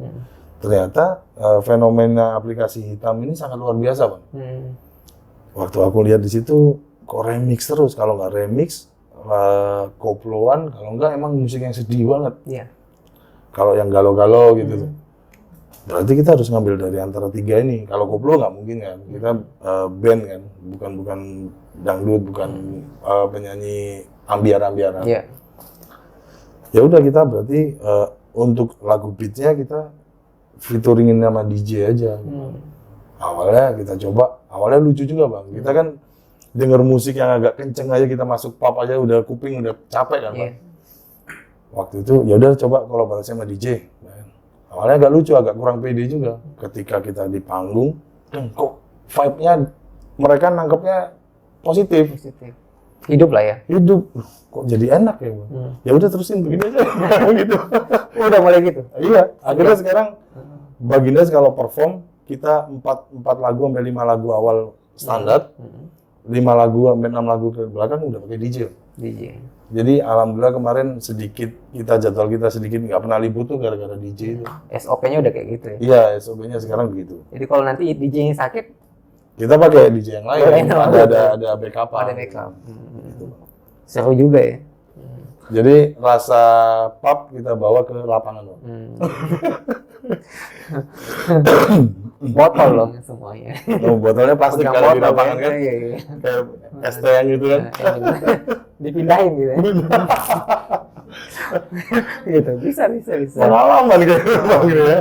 Speaker 1: Ternyata fenomena aplikasi hitam ini sangat luar biasa, Bang. Waktu aku lihat di situ, kok remix terus. Kalau nggak remix, koploan, kalau enggak emang musik yang sedih banget.
Speaker 2: Iya.
Speaker 1: Kalau yang galau-galau gitu tuh. Berarti kita harus ngambil dari antara tiga ini. Kalau koplo nggak mungkin kan. Kita band kan, bukan dangdut, bukan penyanyi ambiar-ambiaran.
Speaker 2: Iya.
Speaker 1: Ya udah kita berarti untuk lagu beatnya kita featuringin sama DJ aja. Awalnya kita coba, awalnya lucu juga bang. Kita kan denger musik yang agak kenceng aja, kita masuk pub aja udah kuping udah capek kan bang. Waktu itu ya udah coba kolaborasi sama DJ. Awalnya agak lucu, agak kurang pede juga. Ketika kita di panggung, kok vibe-nya mereka nangkepnya positif.
Speaker 2: Hidup lah ya.
Speaker 1: Hidup. Kok jadi enak ya bang? Ya udah terusin begini aja. Gitu.
Speaker 2: Udah mulai gitu.
Speaker 1: Iya. Akhirnya sekarang Bagindas kalau perform kita 4 lagu sampai 5 lagu awal standar, 5 lagu sampai 6 lagu ke belakang udah pakai DJ. Jadi alhamdulillah kemarin sedikit jadwal kita sedikit nggak pernah libur tuh gara-gara DJ itu.
Speaker 2: SOP-nya udah kayak gitu ya?
Speaker 1: Iya, SOP-nya sekarang begitu.
Speaker 2: Jadi kalau nanti DJ-nya sakit,
Speaker 1: kita pakai DJ yang lain. Ada backup.
Speaker 2: Ada backup. Seru juga ya.
Speaker 1: Jadi rasa pub kita bawa ke lapangan.
Speaker 2: Botol loh semuanya.
Speaker 1: Botolnya plastik kalau di lapangan kan.
Speaker 2: Iya.
Speaker 1: Kayak es teh yang gitu kan.
Speaker 2: Dipindahin gitu ya. Gitu, bisa.
Speaker 1: Pengalaman gitu ya.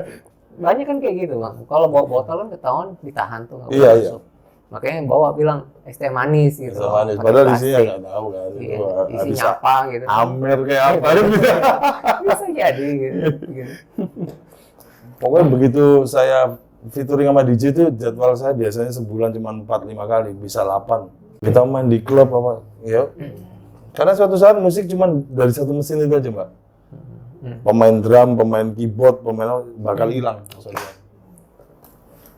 Speaker 2: Banyak kan kayak gitu bang. Kalau bawa botol kan ketahuan ditahan tuh nggak boleh
Speaker 1: Iya.
Speaker 2: masuk. Makanya bawa bilang es teh manis gitu.
Speaker 1: Es teh manis. Padahal isinya nggak tahu kan.
Speaker 2: Iya, isinya apa gitu.
Speaker 1: Amer kayak apa gitu.
Speaker 2: Bisa jadi gitu.
Speaker 1: Pokoknya begitu saya featuring sama DJ itu jadwal saya biasanya sebulan cuma 4-5 kali, bisa 8. Kita main di klub apa, ya. Karena suatu saat musik cuma dari satu mesin itu aja, Mbak. Pemain drum, pemain keyboard, pemain bakal hilang.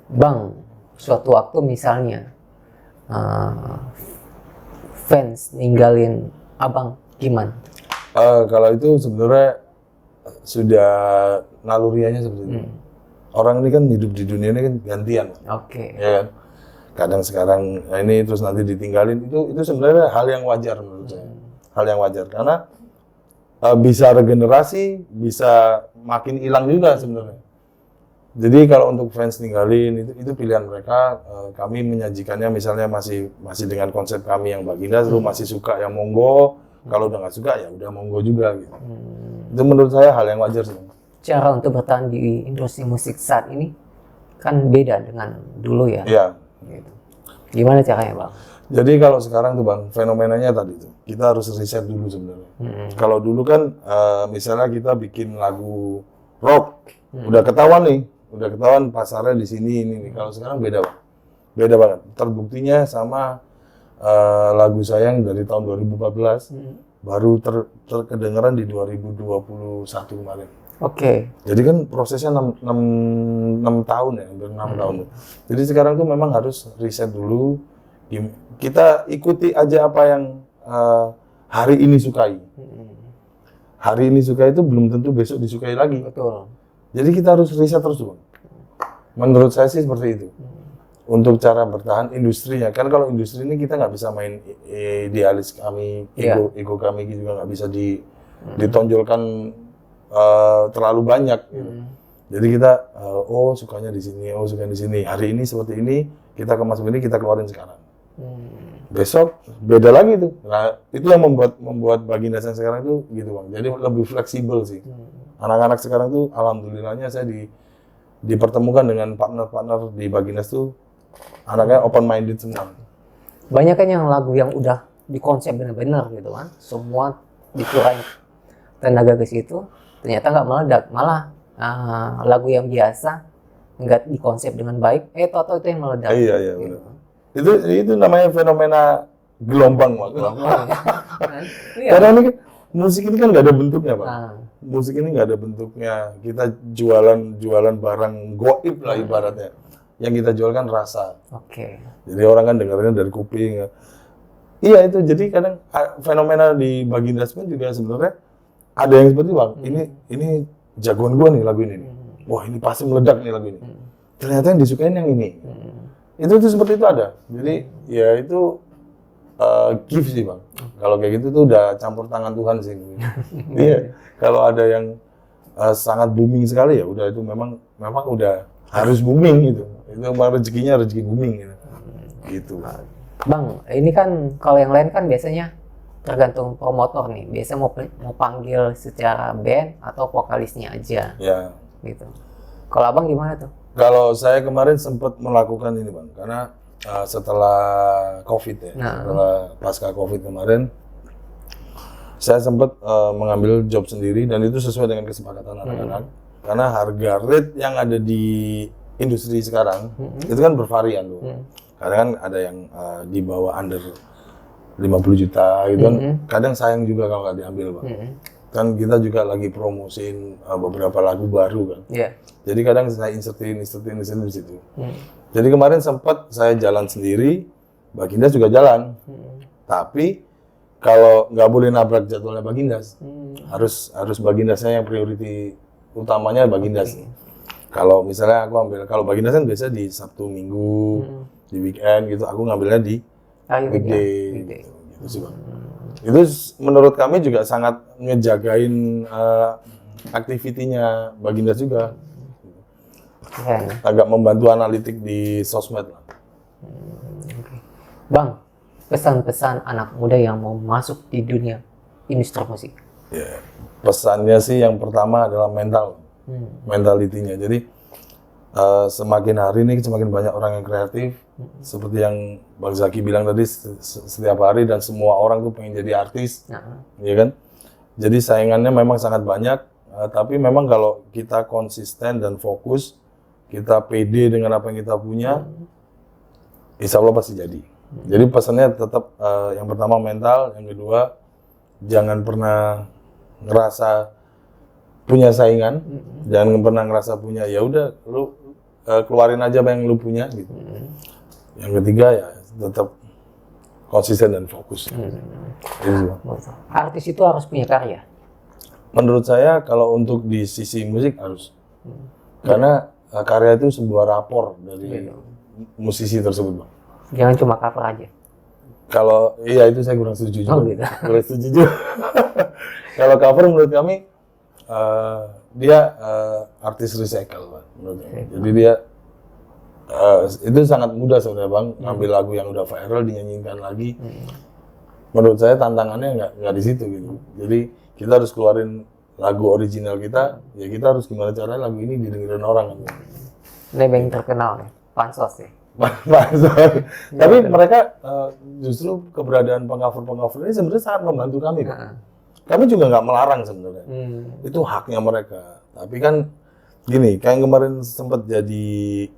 Speaker 2: Bang, suatu waktu misalnya fans ninggalin abang gimana?
Speaker 1: Kalau itu sebenarnya sudah nalurianya seperti itu. Orang ini kan hidup di dunia ini kan gantian.
Speaker 2: Oke.
Speaker 1: Ya kan? Kadang sekarang ini terus nanti ditinggalin, itu sebenarnya hal yang wajar menurut saya. Hal yang wajar karena bisa regenerasi, bisa makin hilang juga sebenarnya. Jadi kalau untuk fans ninggalin itu pilihan mereka. Kami menyajikannya misalnya masih dengan konsep kami yang Bagindas, lu masih suka yang monggo. Kalau udah nggak suka ya udah monggo juga gitu. Itu menurut saya hal yang wajar sih.
Speaker 2: Cara untuk bertahan di industri musik saat ini kan beda dengan dulu ya.
Speaker 1: Iya.
Speaker 2: Gitu. Gimana caranya bang?
Speaker 1: Jadi kalau sekarang tuh bang, fenomenanya tadi tuh kita harus riset dulu sebenarnya. Kalau dulu kan misalnya kita bikin lagu rock, udah ketahuan pasarnya di sini ini. Kalau sekarang beda bang, beda banget. Terbuktinya sama lagu Sayang dari tahun 2014 baru terkedengeran di 2021 kemarin.
Speaker 2: Oke.
Speaker 1: Jadi kan prosesnya 6 tahun ya, hampir 6 tahun. Jadi sekarang tuh memang harus riset dulu. Kita ikuti aja apa yang hari ini sukai. Hari ini sukai itu belum tentu besok disukai lagi.
Speaker 2: Betul.
Speaker 1: Jadi kita harus riset terus tuh. Menurut saya sih seperti itu. Untuk cara bertahan industrinya, kan kalau industri ini kita nggak bisa main idealis kami, ego kami juga nggak bisa ditonjolkan terlalu banyak. Gitu. Jadi kita sukanya di sini, sukanya di sini. Hari ini seperti ini, kita kemas begini, kita keluarin sekarang. Besok beda lagi tuh. Nah itu yang membuat Bagindas yang sekarang itu gitu bang. Jadi lebih fleksibel sih. Anak-anak sekarang tuh, alhamdulillahnya saya dipertemukan dengan partner-partner di Bagindas tuh. Anaknya open minded semua.
Speaker 2: Banyak kan yang lagu yang udah dikonsep benar-benar gitu kan, semua dikurangi tenaga ke situ, ternyata nggak meledak, malah lagu yang biasa nggak dikonsep dengan baik, toto itu yang meledak.
Speaker 1: Iya
Speaker 2: gitu.
Speaker 1: Benar. Itu namanya fenomena gelombang Pak.
Speaker 2: Iya.
Speaker 1: Karena ini musik ini kan nggak ada bentuknya Pak. Musik ini nggak ada bentuknya. Kita jualan barang goib lah ibaratnya. Yang kita jual kan rasa.
Speaker 2: Oke.
Speaker 1: Jadi orang kan dengarnya dari kuping. Iya itu. Jadi kadang fenomena di Bagindas pun juga sebenarnya ada yang seperti bang. Ini jagoan gua nih lagu ini. Wah ini pasti meledak nih lagu ini. Ternyata yang disukain yang ini. Itu seperti itu ada. Jadi ya itu gift sih bang. Kalau kayak gitu tuh udah campur tangan Tuhan sih. Iya. Kalau ada yang sangat booming sekali ya udah itu memang udah harus booming gitu. Itu memang rezekinya rezeki booming gitu. Gitu.
Speaker 2: Bang, ini kan kalau yang lain kan biasanya tergantung promotor nih. Biasa mau panggil secara band atau vokalisnya aja.
Speaker 1: Ya.
Speaker 2: Gitu. Kalau abang gimana tuh?
Speaker 1: Kalau saya kemarin sempat melakukan ini bang, karena setelah COVID ya, setelah pasca COVID kemarin, saya sempat mengambil job sendiri dan itu sesuai dengan kesepakatan anak-anak. Karena harga rate yang ada di industri sekarang itu kan bervarian loh. Kadang kan ada yang di bawah under 50 juta gitu kan. Kadang sayang juga kalau nggak diambil bang. Kan kita juga lagi promosiin beberapa lagu baru kan. Jadi kadang saya insertin di situ. Jadi kemarin sempat saya jalan sendiri, Baginda juga jalan. Tapi kalau nggak boleh nabrak jadwalnya Bagindas, harus Bagindasnya yang priority utamanya Bagindas. Kalau misalnya aku ambil, kalau Bagindas kan biasa di Sabtu Minggu, di weekend gitu, aku ngambilnya di weekday. Gitu sih bang. Itu menurut kami juga sangat ngejagain aktivitinya Bagindas juga. Agak membantu analitik di sosmed lah.
Speaker 2: Bang, pesan-pesan anak muda yang mau masuk di dunia industri musik.
Speaker 1: Ya, pesannya sih yang pertama adalah mentalitinya. Jadi semakin hari ini semakin banyak orang yang kreatif. Seperti yang Bang Zaki bilang tadi, setiap hari dan semua orang tuh pengen jadi artis, ya kan? Jadi saingannya memang sangat banyak. Tapi memang kalau kita konsisten dan fokus, kita pede dengan apa yang kita punya, insya Allah pasti jadi. Jadi pesannya tetap yang pertama mental, yang kedua jangan pernah ngerasa punya saingan, jangan pernah ngerasa punya ya udah lu keluarin aja apa yang lu punya gitu. Yang ketiga ya tetap konsisten dan fokus.
Speaker 2: Artis itu harus punya karya.
Speaker 1: Menurut saya kalau untuk di sisi musik harus, karena karya itu sebuah rapor dari musisi tersebut bang.
Speaker 2: Jangan cuma cover aja.
Speaker 1: Kalau iya itu saya kurang setuju juga.
Speaker 2: Gitu.
Speaker 1: Kurang setuju juga. Kalau cover menurut kami dia artis recycle bang. Menurut kami. Jadi dia itu sangat mudah sebenarnya bang, ngambil lagu yang udah viral dinyanyikan lagi. Menurut saya tantangannya nggak di situ gitu. Jadi kita harus keluarin lagu original kita, ya kita harus gimana caranya lagu ini didengerin orang.
Speaker 2: Ini yang terkenal nih, Pansos sih.
Speaker 1: Tapi mereka justru keberadaan pengcover ini sebenarnya sangat membantu kami. Kami juga nggak melarang sebenarnya. Itu haknya mereka. Tapi kan gini, kayak kemarin sempat jadi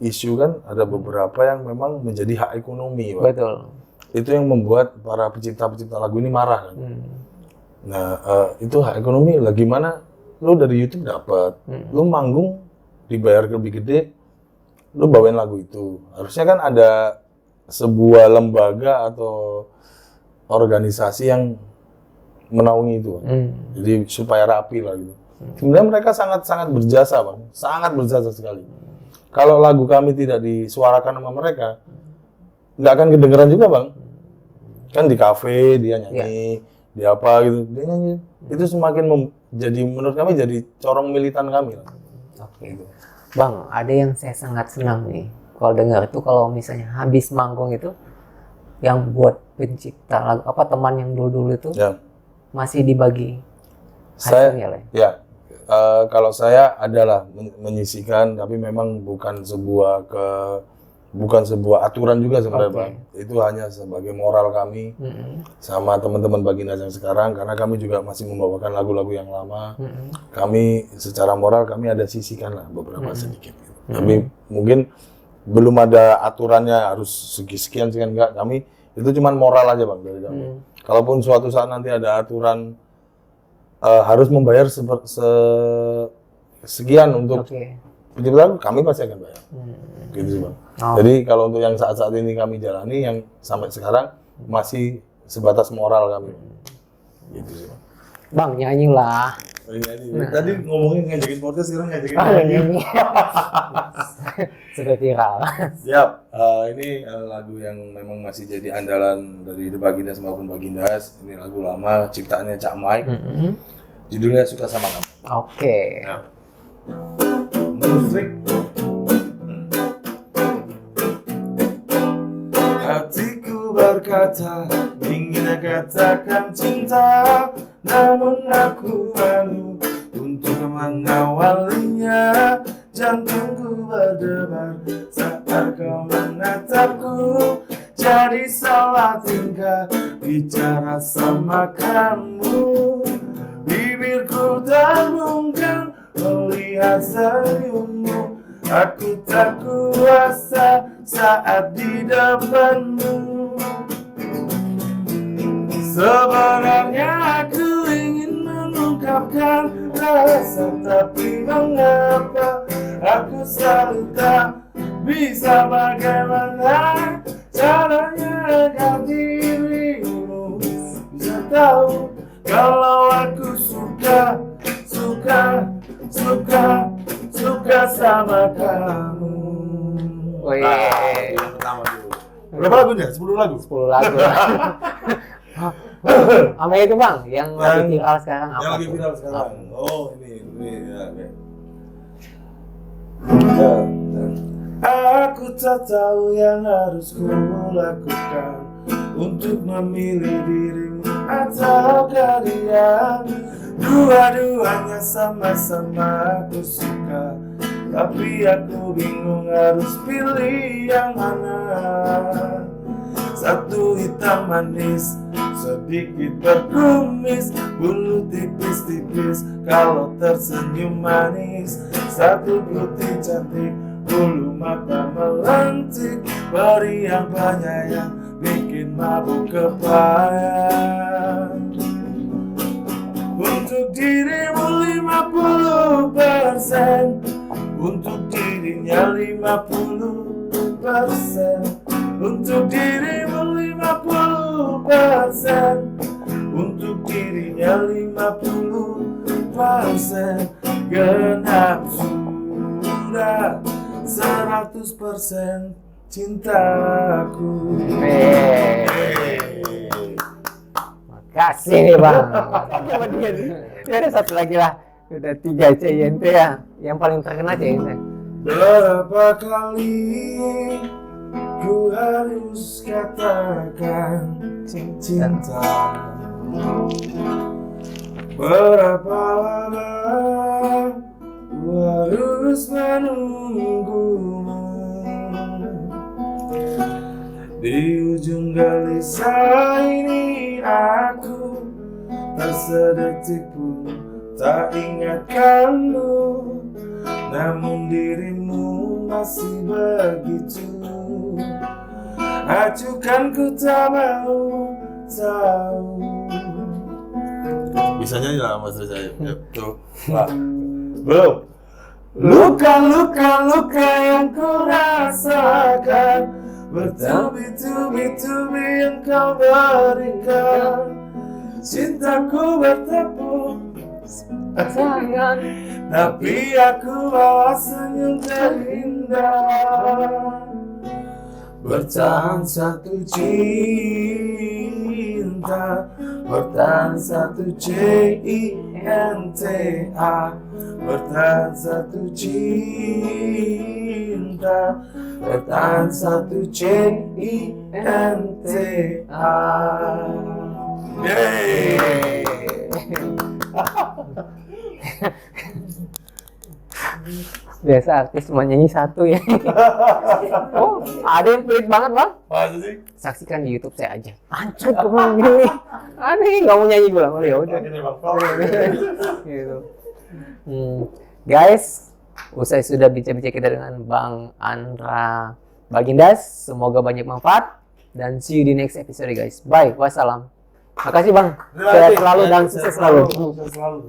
Speaker 1: isu kan, ada beberapa yang memang menjadi hak ekonomi. Pak.
Speaker 2: Betul.
Speaker 1: Itu yang membuat para pencipta lagu ini marah kan. Nah, itu hak ekonomi lah. Gimana lu dari YouTube dapat, lu manggung dibayar lebih gede, lu bawain lagu itu. Harusnya kan ada sebuah lembaga atau organisasi yang menaungi itu. Jadi supaya rapi lah gitu. Sebenarnya mereka sangat berjasa bang, sangat berjasa sekali. Kalau lagu kami tidak disuarakan sama mereka, nggak akan kedengeran juga bang. Kan di kafe dia nyanyi, di apa gitu, dia nyanyi. Itu semakin jadi menurut kami jadi corong militan kami.
Speaker 2: Oke. Bang, ada yang saya sangat senang nih kalau dengar itu, kalau misalnya habis manggung itu yang buat pencipta lagu apa teman yang dulu itu masih dibagi hasilnya lah.
Speaker 1: Ya, kalau saya adalah menyisikan, tapi memang bukan sebuah aturan juga sebenarnya bang. Itu hanya sebagai moral kami sama teman-teman Bagindas yang sekarang, karena kami juga masih membawakan lagu-lagu yang lama. Kami secara moral kami ada sisihkan lah beberapa sedikit gitu. Tapi mungkin belum ada aturannya harus sekian enggak, kami itu cuma moral aja bang dari kami. Kalaupun suatu saat nanti ada aturan harus membayar sekian untuk pencipta lagu, kami pasti akan bayar. Gitu sih bang. Jadi kalau untuk yang saat-saat ini kami jalani, yang sampai sekarang masih sebatas moral kami. Gitu sih bang.
Speaker 2: Bang, nyanyi lah.
Speaker 1: Oh, nyanyi. Tadi ngomongin ngajakin podcast, sekarang ngajakin
Speaker 2: nyanyi. Sudah viral.
Speaker 1: Siap. Ini lagu yang memang masih jadi andalan dari The Bagindas maupun Bagindas. Ini lagu lama, ciptaannya Cak Mike. Judulnya Suka Sama Kamu.
Speaker 2: Oke.
Speaker 1: Ya. Musik. Hatiku berkata, ingin katakan cinta, namun aku malu untuk mengawalinya. Jantungku berdebar saat kau menatapku, jadi salah tingkah bicara sama kamu. Bibirku terbungkam melihat senyummu, aku tak kuasa saat di depanmu. Sebenarnya aku ingin mengungkapkan rasa, tapi mengapa aku selalu tak bisa. Bagaimana caranya agar dirimu bisa tahu kalau aku suka sama kamu.
Speaker 2: Wih.
Speaker 1: Pertama dulu. Berapa lagunya? 10 lagu?
Speaker 2: 10 lagu. Sama itu bang, yang lagi viral sekarang apa?
Speaker 1: Yang lagi
Speaker 2: tuh?
Speaker 1: viral sekarang. Oh ini ya. Aku tak tahu yang harus ku lakukan untuk memilih dirimu atau dia. Dua-duanya sama-sama aku suka, tapi aku bingung harus pilih yang mana. Satu hitam manis, sedikit berkumis, bulu tipis-tipis kalau tersenyum manis. Satu putih cantik, bulu mata melantik, beri yang banyak yang bikin mabuk kepala. Untuk dirimu 50%, untuk dirinya 50%, untuk dirimu 50%, untuk dirinya 50%. Genap sudah 100% cintaku.
Speaker 2: Makasih nih bang. Coba dia ada satu lagi lah. Udah 3 CYNT ya. Yang paling terkenal CYNT.
Speaker 1: Berapa kali ku harus katakan cinta, berapa lama ku harus menunggumu. Di ujung gelisah ini aku tak sedetik pun tak ingatkanmu, namun dirimu masih begitu acuhkan, ku tak mau tahu. Bisa nyanyi lah Mas Reza. Tuh. Belum. Luka yang ku rasakan, bertubi-tubi yang kau berikan. Cintaku bertepuk tangan, tapi aku bawa senyum terindah. Bertahan satu cinta, bertahan satu cinta, bertahan satu cinta, bertahan satu cinta. Yeay.
Speaker 2: Biasa artis cuma nyanyi satu ya. Oh, ada yang pelit banget bang.
Speaker 1: Masa sih?
Speaker 2: Saksikan di YouTube saya aja. Anjir, gue bilang gini. Aneh, nggak mau nyanyi bilang. Oh ya udah. Gitu. Guys, usai sudah bincang-bincang kita dengan Bang Andra Bagindas. Semoga banyak manfaat dan see you di next episode guys. Bye, wassalam. Makasih bang. Sehat selalu dan sukses selalu.
Speaker 1: Sukses selalu.